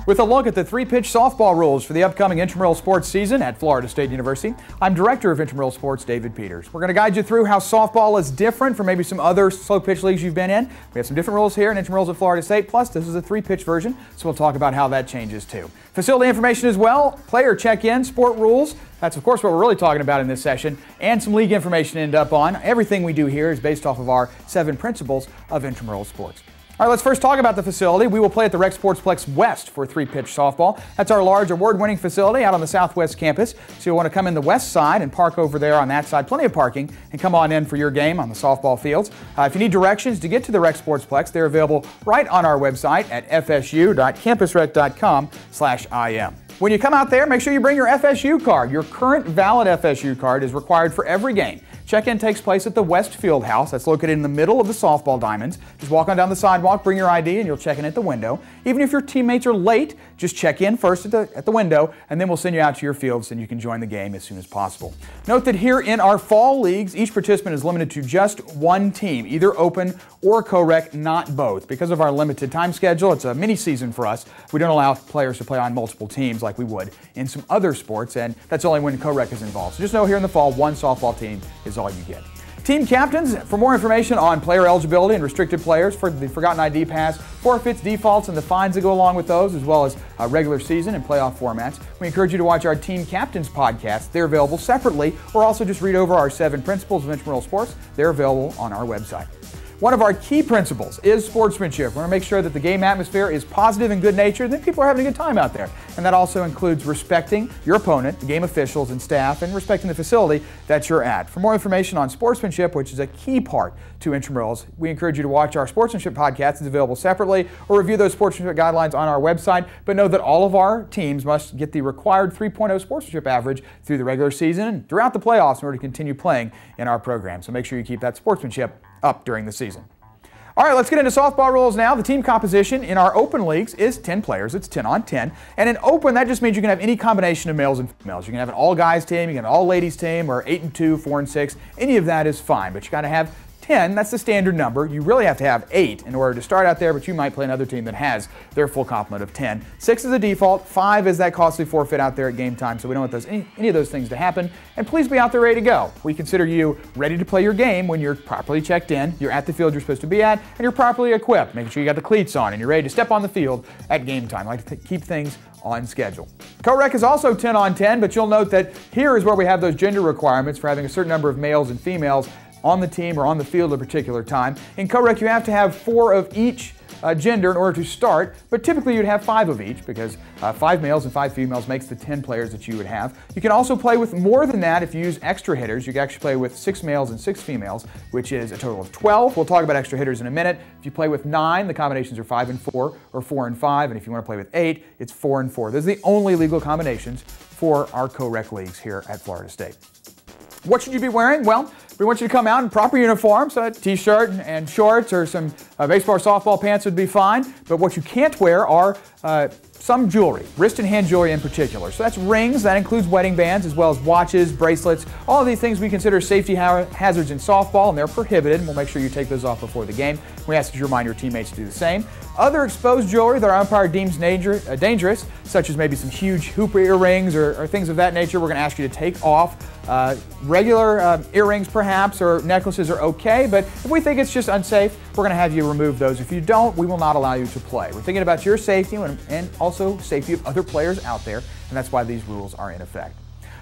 with a look at the three-pitch softball rules for the upcoming intramural sports season at Florida State University. I'm Director of Intramural Sports, David Peters. We're going to guide you through how softball is different from maybe some other slow-pitch leagues you've been in. We have some different rules here in intramurals at Florida State, plus this is a three-pitch version, so we'll talk about how that changes too. Facility information as well, player check-in, sport rules. That's, of course, what we're really talking about in this session, and some league information to end up on. Everything we do here is based off of our 7 principles of intramural sports. All right, let's first talk about the facility. We will play at the Rec Sportsplex West for three-pitch softball. That's our large award-winning facility out on the Southwest campus. So you'll want to come in the west side and park over there on that side. Plenty of parking, and come on in for your game on the softball fields. If you need directions to get to the Rec Sportsplex, they're available right on our website at fsu.campusrec.com/im. When you come out there, make sure you bring your FSU card. Your current valid FSU card is required for every game. Check-in takes place at the West Field House. That's located in the middle of the softball diamonds. Just walk on down the sidewalk, bring your ID, and you'll check in at the window. Even if your teammates are late, just check in first at the window, and then we'll send you out to your fields and you can join the game as soon as possible. Note that here in our fall leagues, each participant is limited to just one team, either open or co-rec, not both. Because of our limited time schedule, it's a mini season for us. We don't allow players to play on multiple teams like we would in some other sports, and that's only when co-rec is involved. So just know here in the fall, one softball team is all you get. Team captains, for more information on player eligibility and restricted players, for the Forgotten ID Pass, forfeits, defaults, and the fines that go along with those, as well as regular season and playoff formats, we encourage you to watch our Team Captains podcast. They're available separately, or also just read over our 7 principles of intramural sports. They're available on our website. One of our key principles is sportsmanship. We want to make sure that the game atmosphere is positive and good-natured, that people are having a good time out there. And that also includes respecting your opponent, the game officials and staff, and respecting the facility that you're at. For more information on sportsmanship, which is a key part to intramurals, we encourage you to watch our sportsmanship podcast. It's available separately, or review those sportsmanship guidelines on our website. But know that all of our teams must get the required 3.0 sportsmanship average through the regular season and throughout the playoffs in order to continue playing in our program. So make sure you keep that sportsmanship up during the season. All right, let's get into softball rules now. The team composition in our open leagues is 10 players. It's 10 on 10. And in open, that just means you can have any combination of males and females. You can have an all-guys team, you can have an all-ladies team, or 8 and 2, 4 and 6. Any of that is fine, but you got to have 10, that's the standard number. You really have to have 8 in order to start out there, but you might play another team that has their full complement of 10. 6 is a default, 5 is that costly forfeit out there at game time, so we don't want any of those things to happen. And please be out there ready to go. We consider you ready to play your game when you're properly checked in, you're at the field you're supposed to be at, and you're properly equipped, making sure you got the cleats on and you're ready to step on the field at game time. I like to keep things on schedule. Co-rec is also 10 on 10, but you'll note that here is where we have those gender requirements for having a certain number of males and females on the team or on the field at a particular time. In co-rec, you have to have 4 of each gender in order to start, but typically you'd have 5 of each because 5 males and 5 females makes the 10 players that you would have. You can also play with more than that if you use extra hitters. You can actually play with 6 males and 6 females, which is a total of 12. We'll talk about extra hitters in a minute. If you play with 9, the combinations are 5 and 4 or 4 and 5, and if you want to play with 8, it's 4 and 4. Those are the only legal combinations for our co-rec leagues here at Florida State. What should you be wearing? Well, we want you to come out in proper uniform, so a t-shirt and shorts or some baseball or softball pants would be fine. But what you can't wear are some jewelry, wrist and hand jewelry in particular. So that's rings, that includes wedding bands, as well as watches, bracelets. All of these things we consider safety hazards in softball, and they're prohibited, and we'll make sure you take those off before the game. We ask that you remind your teammates to do the same. Other exposed jewelry that our umpire deems dangerous, such as maybe some huge hoop earrings or things of that nature, we're going to ask you to take off. Regular earrings perhaps or necklaces are okay, but if we think it's just unsafe, we're going to have you remove those. If you don't, we will not allow you to play. We're thinking about your safety and also safety of other players out there, and that's why these rules are in effect.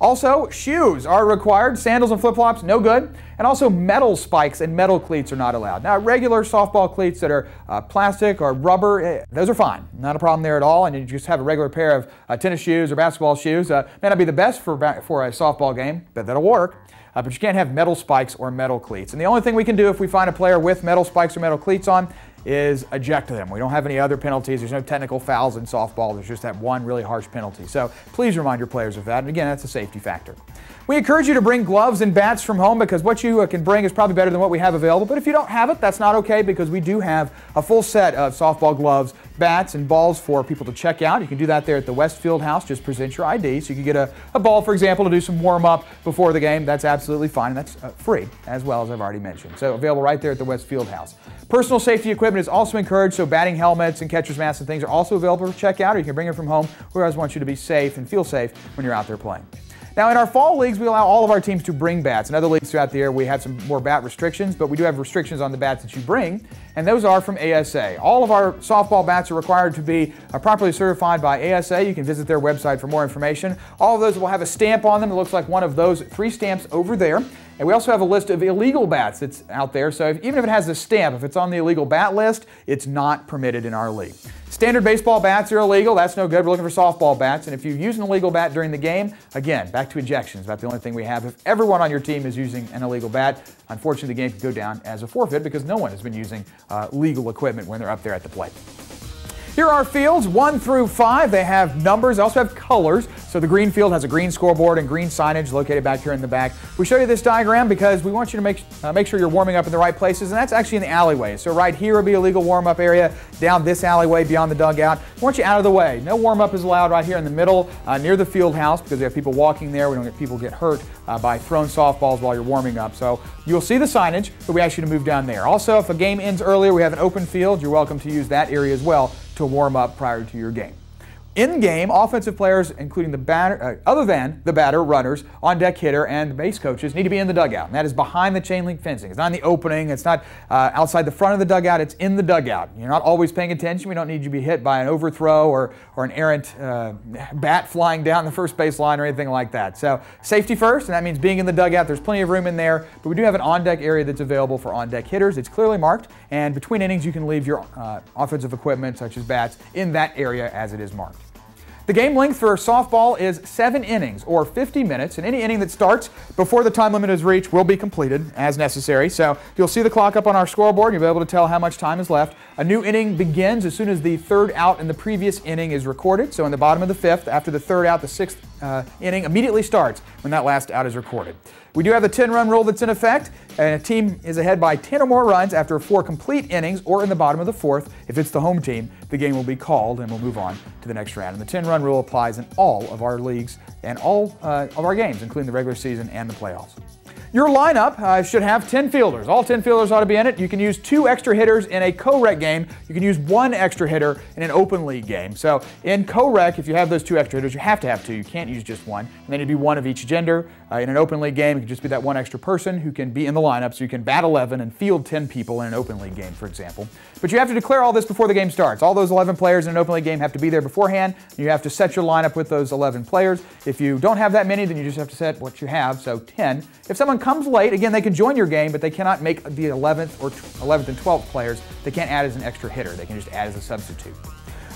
Also, shoes are required. Sandals and flip-flops, no good. And also metal spikes and metal cleats are not allowed. Now, regular softball cleats that are plastic or rubber, those are fine. Not a problem there at all. And you just have a regular pair of tennis shoes or basketball shoes. May not be the best for a softball game, but that'll work. But you can't have metal spikes or metal cleats. And the only thing we can do if we find a player with metal spikes or metal cleats on is eject them. We don't have any other penalties. There's no technical fouls in softball. There's just that one really harsh penalty. So please remind your players of that. And again, that's a safety factor. We encourage you to bring gloves and bats from home because what you can bring is probably better than what we have available. But if you don't have it, that's not okay because we do have a full set of softball gloves, bats, and balls for people to check out. You can do that there at the West Field House. Just present your ID. So you can get a ball, for example, to do some warm-up before the game. That's absolutely fine. That's free, as well as I've already mentioned. So available right there at the West Field House. Personal safety equipment equipment is also encouraged, so batting helmets and catcher's masks and things are also available for checkout, or you can bring them from home. We always want you to be safe and feel safe when you're out there playing. Now, in our fall leagues, we allow all of our teams to bring bats. In other leagues throughout the year, we have some more bat restrictions, but we do have restrictions on the bats that you bring, and those are from ASA. All of our softball bats are required to be properly certified by ASA. You can visit their website for more information. All of those will have a stamp on them. It looks like one of those 3 stamps over there. And we also have a list of illegal bats that's out there, so even if it has a stamp, if it's on the illegal bat list, it's not permitted in our league. Standard baseball bats are illegal. That's no good. We're looking for softball bats. And if you use an illegal bat during the game, again, back to ejections. About the only thing we have. If everyone on your team is using an illegal bat, unfortunately the game could go down as a forfeit because no one has been using legal equipment when they're up there at the plate. Here are our fields, 1 through 5. They have numbers. They also have colors. So the green field has a green scoreboard and green signage located back here in the back. We show you this diagram because we want you to make sure you're warming up in the right places, and that's actually in the alleyway. So right here would be a legal warm-up area, down this alleyway beyond the dugout. We want you out of the way. No warm-up is allowed right here in the middle near the field house because we have people walking there. We don't get people get hurt by throwing softballs while you're warming up. So you'll see the signage, but we ask you to move down there. Also, if a game ends earlier, we have an open field. You're welcome to use that area as well to warm up prior to your game. In-game, offensive players, including the batter, other than the batter, runners, on-deck hitter, and the base coaches, need to be in the dugout. And that is behind the chain link fencing. It's not in the opening. It's not outside the front of the dugout. It's in the dugout. You're not always paying attention. We don't need you to be hit by an overthrow or an errant bat flying down the first base line or anything like that. So safety first, and that means being in the dugout. There's plenty of room in there, but we do have an on-deck area that's available for on-deck hitters. It's clearly marked, and between innings, you can leave your offensive equipment, such as bats, in that area as it is marked. The game length for softball is 7 innings, or 50 minutes, and any inning that starts before the time limit is reached will be completed as necessary. So you'll see the clock up on our scoreboard. You'll be able to tell how much time is left. A new inning begins as soon as the 3rd out in the previous inning is recorded. So in the bottom of the 5th, after the 3rd out, the 6th inning immediately starts when that last out is recorded. We do have the 10-run rule that's in effect, and a team is ahead by 10 or more runs after 4 complete innings or in the bottom of the 4th. If it's the home team, the game will be called and we'll move on to the next round. And the 10-run rule applies in all of our leagues and all of our games, including the regular season and the playoffs. Your lineup should have 10 fielders. All 10 fielders ought to be in it. You can use 2 extra hitters in a co-rec game. You can use 1 extra hitter in an open league game. So in co-rec, if you have those 2 extra hitters, you have to have 2. You can't use just 1. And then it'd be 1 of each gender. In an open league game, it could just be that 1 extra person who can be in the lineup. So you can bat 11 and field 10 people in an open league game, for example. But you have to declare all this before the game starts. All those 11 players in an open league game have to be there beforehand. You have to set your lineup with those 11 players. If you don't have that many, then you just have to set what you have, so 10. If someone comes late, again, they can join your game, but they cannot make the 11th and 12th players. They can't add as an extra hitter. They can just add as a substitute.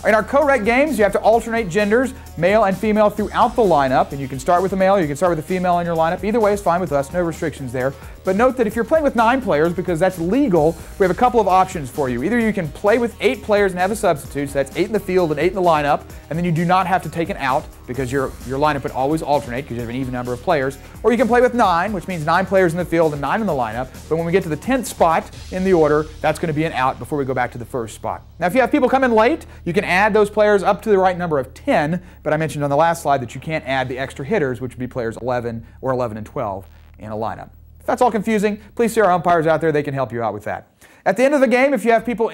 In our co-rec games, you have to alternate genders, male and female, throughout the lineup. And you can start with a male, you can start with a female in your lineup. Either way is fine with us, no restrictions there. But note that if you're playing with 9 players, because that's legal, we have a couple of options for you. Either you can play with 8 players and have a substitute, so that's 8 in the field and 8 in the lineup, and then you do not have to take an out because your lineup would always alternate because you have an even number of players. Or you can play with 9, which means 9 players in the field and 9 in the lineup. But when we get to the 10th spot in the order, that's going to be an out before we go back to the first spot. Now, if you have people come in late, you can add those players up to the right number of 10, but I mentioned on the last slide that you can't add the extra hitters, which would be players 11 or 11 and 12 in a lineup. If that's all confusing, please see our umpires out there. They can help you out with that. At the end of the game, if you have people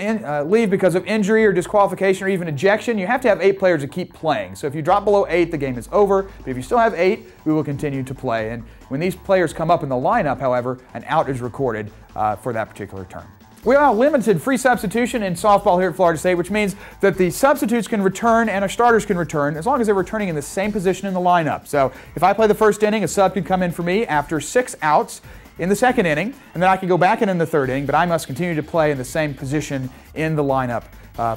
leave because of injury or disqualification or even ejection, you have to have 8 players to keep playing. So if you drop below 8, the game is over. But if you still have 8, we will continue to play. And when these players come up in the lineup, however, an out is recorded for that particular turn. We allow limited free substitution in softball here at Florida State, which means that the substitutes can return and our starters can return as long as they're returning in the same position in the lineup. So if I play the first inning, a sub can come in for me after 6 outs in the second inning, and then I can go back in the third inning, but I must continue to play in the same position in the lineup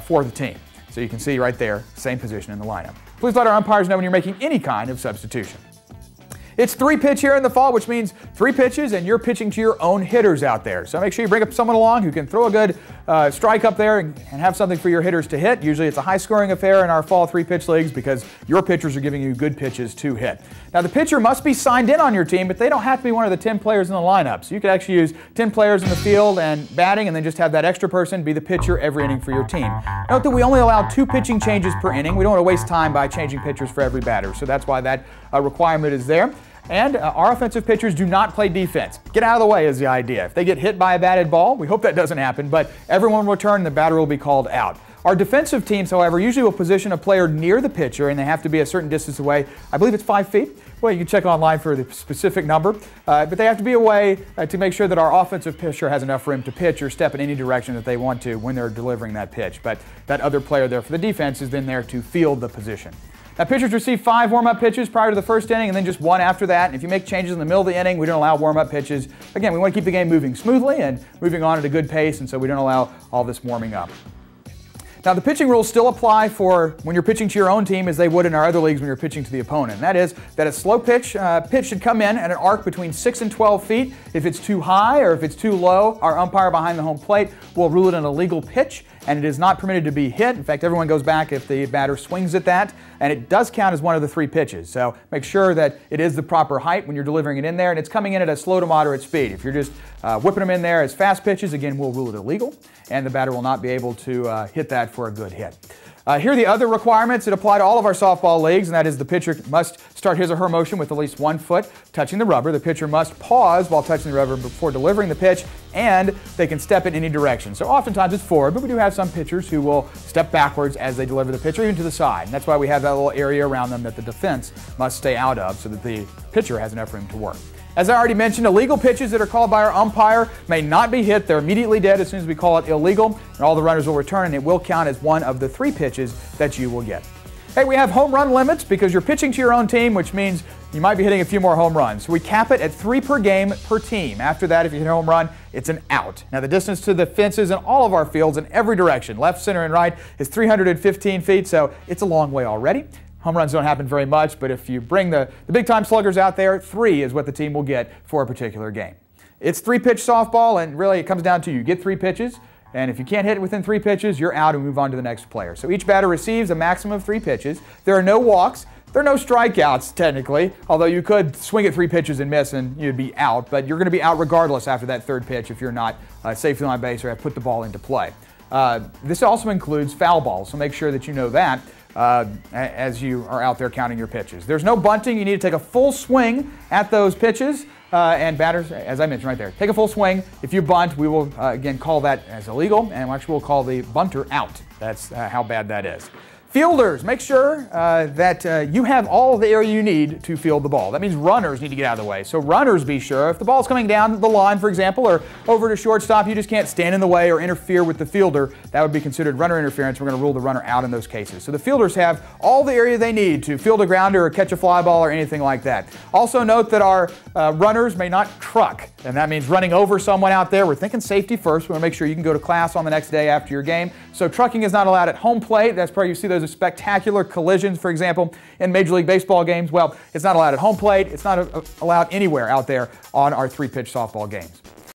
for the team. So you can see right there, same position in the lineup. Please let our umpires know when you're making any kind of substitution. It's 3-pitch here in the fall, which means 3 pitches, and you're pitching to your own hitters out there. So make sure you bring up someone along who can throw a good strike up there and have something for your hitters to hit. Usually it's a high-scoring affair in our fall 3-pitch leagues because your pitchers are giving you good pitches to hit. Now, the pitcher must be signed in on your team, but they don't have to be one of the 10 players in the lineup. So you could actually use 10 players in the field and batting, and then just have that extra person be the pitcher every inning for your team. Note that we only allow 2 pitching changes per inning. We don't want to waste time by changing pitchers for every batter, so that's why that requirement is there. And our offensive pitchers do not play defense. Get out of the way is the idea. If they get hit by a batted ball, we hope that doesn't happen, but everyone will return and the batter will be called out. Our defensive teams, however, usually will position a player near the pitcher, and they have to be a certain distance away. I believe it's 5 feet. Well, you can check online for the specific number, but they have to be away to make sure that our offensive pitcher has enough room to pitch or step in any direction that they want to when they're delivering that pitch. But that other player there for the defense is then there to field the position. Now, pitchers receive 5 warm-up pitches prior to the first inning and then just 1 after that. And if you make changes in the middle of the inning, we don't allow warm-up pitches. Again, we want to keep the game moving smoothly and moving on at a good pace, and so we don't allow all this warming up. Now, the pitching rules still apply for when you're pitching to your own team as they would in our other leagues when you're pitching to the opponent. And that is that a slow pitch should come in at an arc between 6 and 12 feet. If it's too high or if it's too low, our umpire behind the home plate will rule it an illegal pitch, and it is not permitted to be hit. In fact, everyone goes back if the batter swings at that, and it does count as one of the 3 pitches. So make sure that it is the proper height when you're delivering it in there, and it's coming in at a slow to moderate speed. If you're just whipping them in there as fast pitches, again, we'll rule it illegal, and the batter will not be able to hit that for a good hit. Here are the other requirements that apply to all of our softball leagues, and that is the pitcher must start his or her motion with at least 1 foot touching the rubber. The pitcher must pause while touching the rubber before delivering the pitch, and they can step in any direction. So oftentimes it's forward, but we do have some pitchers who will step backwards as they deliver the pitch or even to the side. And that's why we have that little area around them that the defense must stay out of so that the pitcher has enough room to work. As I already mentioned, illegal pitches that are called by our umpire may not be hit. They're immediately dead as soon as we call it illegal, and all the runners will return, and it will count as one of the 3 pitches that you will get. Hey, we have home run limits because you're pitching to your own team, which means you might be hitting a few more home runs. So we cap it at 3 per game per team. After that, if you hit a home run, it's an out. Now, the distance to the fences in all of our fields in every direction, left, center, and right, is 315 feet, so it's a long way already. Home runs don't happen very much, but if you bring the big-time sluggers out there, 3 is what the team will get for a particular game. It's 3-pitch softball, and really it comes down to you get 3 pitches, and if you can't hit it within 3 pitches, you're out and move on to the next player. So each batter receives a maximum of 3 pitches. There are no walks. There are no strikeouts, technically, although you could swing at 3 pitches and miss and you'd be out, but you're going to be out regardless after that 3rd pitch if you're not safely on base or have put the ball into play. This also includes foul balls, so make sure that you know that as you are out there counting your pitches. There's no bunting. You need to take a full swing at those pitches, and batters, as I mentioned right there, take a full swing. If you bunt, we will again call that as illegal, and actually we'll call the bunter out. That's how bad that is. Fielders, make sure that you have all the area you need to field the ball. That means runners need to get out of the way. So runners, be sure. If the ball's coming down the line, for example, or over to shortstop, you just can't stand in the way or interfere with the fielder. That would be considered runner interference. We're going to rule the runner out in those cases. So the fielders have all the area they need to field a grounder or catch a fly ball or anything like that. Also note that our runners may not truck, and that means running over someone out there. We're thinking safety first. We want to make sure you can go to class on the next day after your game. So trucking is not allowed at home plate. That's where you see those spectacular collisions, for example, in Major League Baseball games. Well, it's not allowed at home plate. It's not allowed anywhere out there on our 3-pitch softball games.